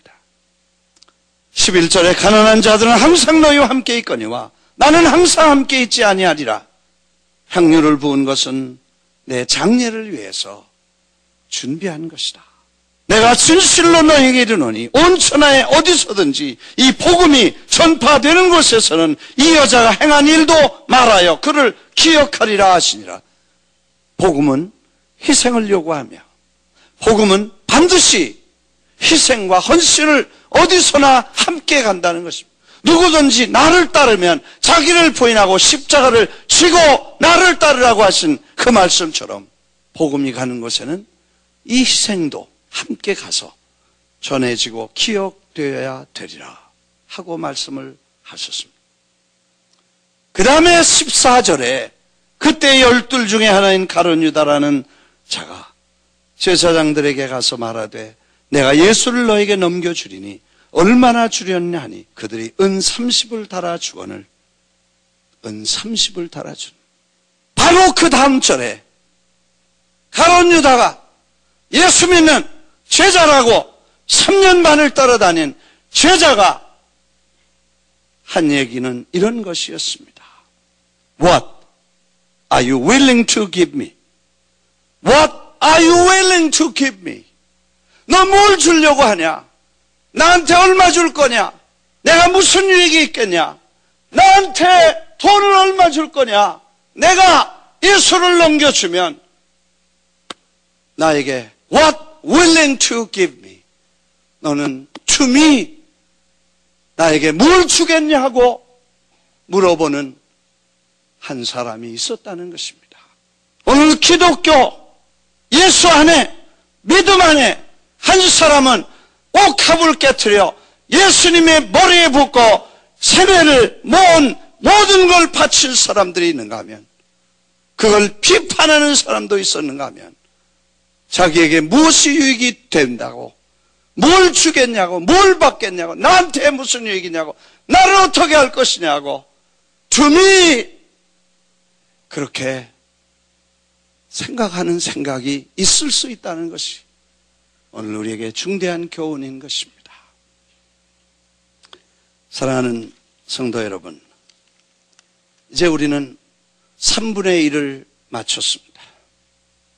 11절에 가난한 자들은 항상 너희와 함께 있거니와 나는 항상 함께 있지 아니하리라. 향유를 부은 것은 내 장례를 위해서 준비한 것이다. 내가 진실로 너희에게 이르노니 온 천하에 어디서든지 이 복음이 전파되는 곳에서는 이 여자가 행한 일도 말하여 그를 기억하리라 하시니라. 복음은 희생을 요구하며 복음은 반드시 희생과 헌신을 어디서나 함께 간다는 것입니다. 누구든지 나를 따르면 자기를 부인하고 십자가를 지고 나를 따르라고 하신 그 말씀처럼 복음이 가는 곳에는 이 희생도 함께 가서 전해지고 기억되어야 되리라 하고 말씀을 하셨습니다. 그 다음에 14절에 그때 12 중에 하나인 가룟 유다라는 자가 제사장들에게 가서 말하되 내가 예수를 너에게 넘겨주리니 얼마나 주렸냐 하니 그들이 은 30을 달아 주거늘 은 30을 달아 준. 바로 그 다음 절에 가룟 유다가 예수 믿는 제자라고 3년 반을 따라다닌 제자가 한 얘기는 이런 것이었습니다. What are you willing to give me? What are you willing to give me? 너 뭘 주려고 하냐? 나한테 얼마 줄 거냐? 내가 무슨 유익이 있겠냐? 나한테 돈을 얼마 줄 거냐? 내가 예수를 넘겨주면 나에게 What willing to give me? 너는 to me 나에게 뭘 주겠냐고 물어보는 한 사람이 있었다는 것입니다. 오늘 기독교 예수 안에 믿음 안에 한 사람은 옥합을 깨트려 예수님의 머리에 붓고 세뇌를 모은 모든 걸 바칠 사람들이 있는가 하면, 그걸 비판하는 사람도 있었는가 하면, 자기에게 무엇이 유익이 된다고, 뭘 주겠냐고, 뭘 받겠냐고, 나한테 무슨 유익이냐고, 나를 어떻게 할 것이냐고, 둠이 그렇게 생각하는 생각이 있을 수 있다는 것이 오늘 우리에게 중대한 교훈인 것입니다. 사랑하는 성도 여러분, 이제 우리는 3분의 1을 마쳤습니다.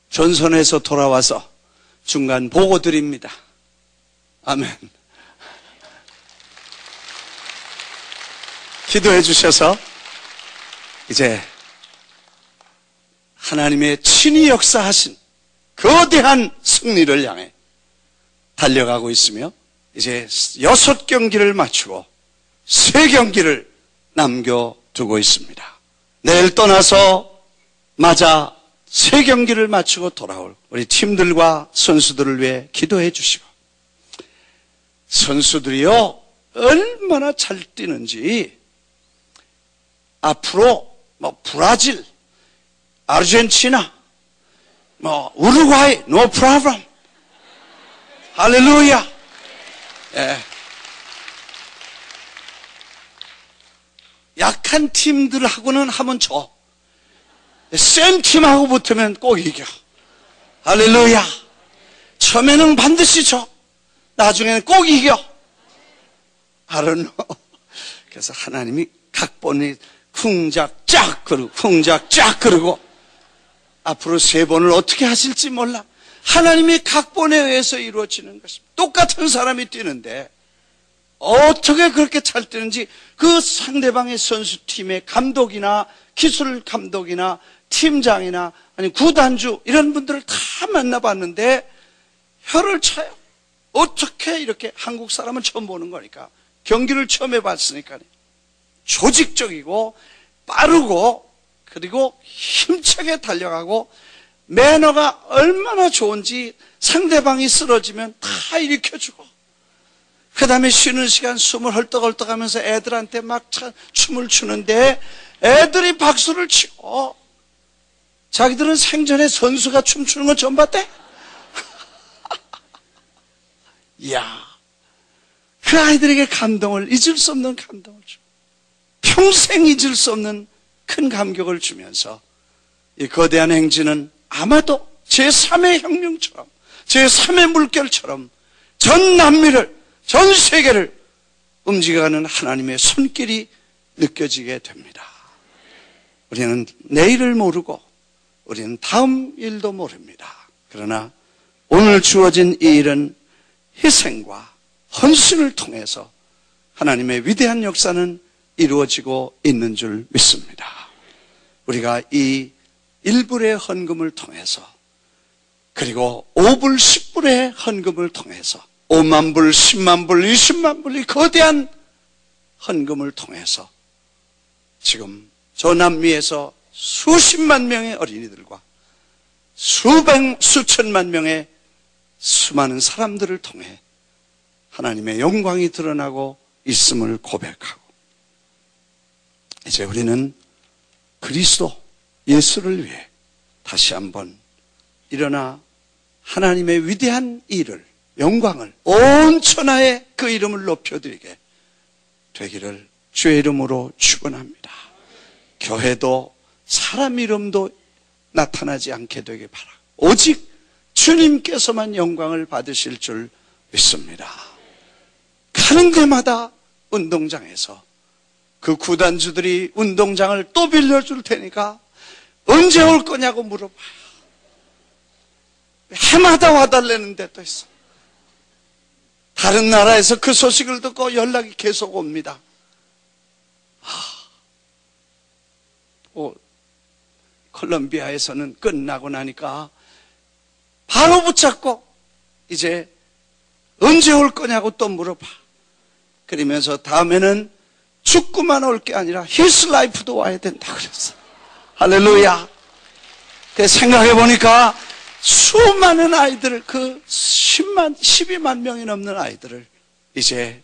전선에서 돌아와서 중간 보고 드립니다. 아멘. 기도해 주셔서 이제 하나님의 친히 역사하신 거대한 승리를 향해 달려가고 있으며, 이제 6경기를 마치고 3경기를 남겨두고 있습니다. 내일 떠나서 마저 3경기를 마치고 돌아올 우리 팀들과 선수들을 위해 기도해 주시고, 선수들이요 얼마나 잘 뛰는지 앞으로 브라질, 아르헨티나, 우루과이, no problem. 할렐루야. 예. 약한 팀들하고는 하면 져. 센 팀하고 붙으면 꼭 이겨. 할렐루야. 처음에는 반드시 져. 나중에는 꼭 이겨. I don't know. 그래서 하나님이 각본이 쿵작 쫙 그러고 쿵작 쫙 그러고 앞으로 3번을 어떻게 하실지 몰라. 하나님의 각본에 의해서 이루어지는 것입니다. 똑같은 사람이 뛰는데 어떻게 그렇게 잘 뛰는지 그 상대방의 선수팀의 감독이나 기술 감독이나 팀장이나 아니 구단주 이런 분들을 다 만나봤는데 혀를 차요. 어떻게 이렇게 한국 사람은 처음 보는 거니까, 경기를 처음 해봤으니까 조직적이고 빠르고 그리고 힘차게 달려가고 매너가 얼마나 좋은지 상대방이 쓰러지면 다 일으켜주고, 그 다음에 쉬는 시간 숨을 헐떡헐떡 하면서 애들한테 막 춤을 추는데 애들이 박수를 치고, 자기들은 생전에 선수가 춤추는 건 처음 봤대? 이야, 그 아이들에게 감동을, 잊을 수 없는 감동을 주고 평생 잊을 수 없는 큰 감격을 주면서 이 거대한 행진은 아마도 제3의 혁명처럼, 제3의 물결처럼 전 남미를, 전 세계를 움직여가는 하나님의 손길이 느껴지게 됩니다. 우리는 내일을 모르고 우리는 다음 일도 모릅니다. 그러나 오늘 주어진 이 일은 희생과 헌신을 통해서 하나님의 위대한 역사는 이루어지고 있는 줄 믿습니다. 우리가 이 1불의 헌금을 통해서, 그리고 5불, 10불의 헌금을 통해서 5만 불, 10만 불, 20만 불 이 거대한 헌금을 통해서 지금 저 남미에서 수십만 명의 어린이들과 수천만 명의 수많은 사람들을 통해 하나님의 영광이 드러나고 있음을 고백하고, 이제 우리는 그리스도 예수를 위해 다시 한번 일어나 하나님의 위대한 일을, 영광을 온 천하에 그 이름을 높여드리게 되기를 주의 이름으로 축원합니다. 교회도 사람 이름도 나타나지 않게 되길 바라고 오직 주님께서만 영광을 받으실 줄 믿습니다. 가는 데마다 운동장에서 그 구단주들이 운동장을 또 빌려줄 테니까 언제 올 거냐고 물어봐요. 해마다 와달라는 데도 있어. 다른 나라에서 그 소식을 듣고 연락이 계속 옵니다. 콜롬비아에서는 끝나고 나니까 바로 붙잡고 이제 언제 올 거냐고 또 물어봐. 그러면서 다음에는 축구만 올 게 아니라 힐스 라이프도 와야 된다 그랬어. 할렐루야. 생각해 보니까 수많은 아이들을, 그 12만 명이 넘는 아이들을 이제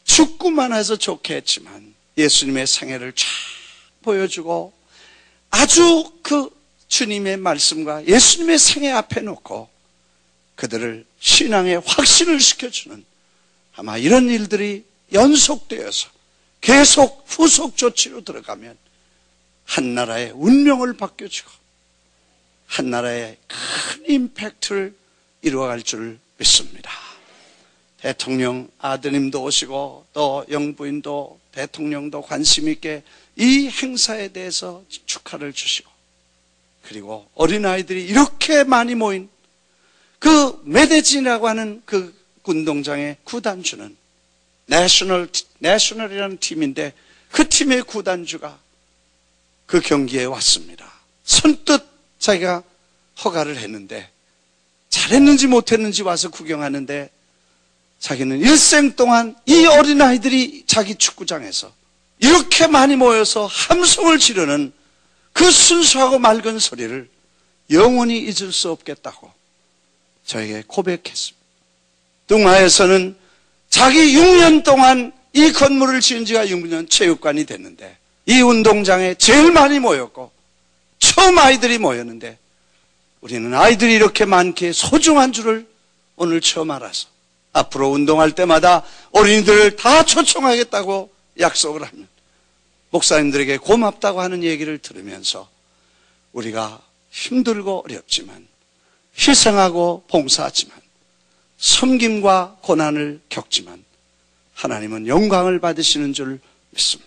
축구만 해서 좋게 했지만 예수님의 생애를 쫙 보여주고 아주 그 주님의 말씀과 예수님의 생애 앞에 놓고 그들을 신앙의 확신을 시켜주는 아마 이런 일들이 연속되어서 계속 후속 조치로 들어가면 한 나라의 운명을 바뀌어주고 한 나라의 큰 임팩트를 이루어갈 줄 믿습니다. 대통령 아드님도 오시고 또 영부인도 대통령도 관심 있게 이 행사에 대해서 축하를 주시고 그리고 어린아이들이 이렇게 많이 모인 그 메데진이라고 하는 그 운동장의 구단주는 내셔널이라는 팀인데 그 팀의 구단주가 그 경기에 왔습니다. 선뜻 자기가 허가를 했는데 잘했는지 못했는지 와서 구경하는데 자기는 일생 동안 이 어린아이들이 자기 축구장에서 이렇게 많이 모여서 함성을 지르는 그 순수하고 맑은 소리를 영원히 잊을 수 없겠다고 저에게 고백했습니다. 뚱하에서는 자기 6년 동안 이 건물을 지은 지가 6년 체육관이 됐는데 이 운동장에 제일 많이 모였고 처음 아이들이 모였는데 우리는 아이들이 이렇게 많게 소중한 줄을 오늘 처음 알아서 앞으로 운동할 때마다 어린이들을 다 초청하겠다고 약속을 하면 목사님들에게 고맙다고 하는 얘기를 들으면서 우리가 힘들고 어렵지만 희생하고 봉사하지만 섬김과 고난을 겪지만 하나님은 영광을 받으시는 줄 믿습니다.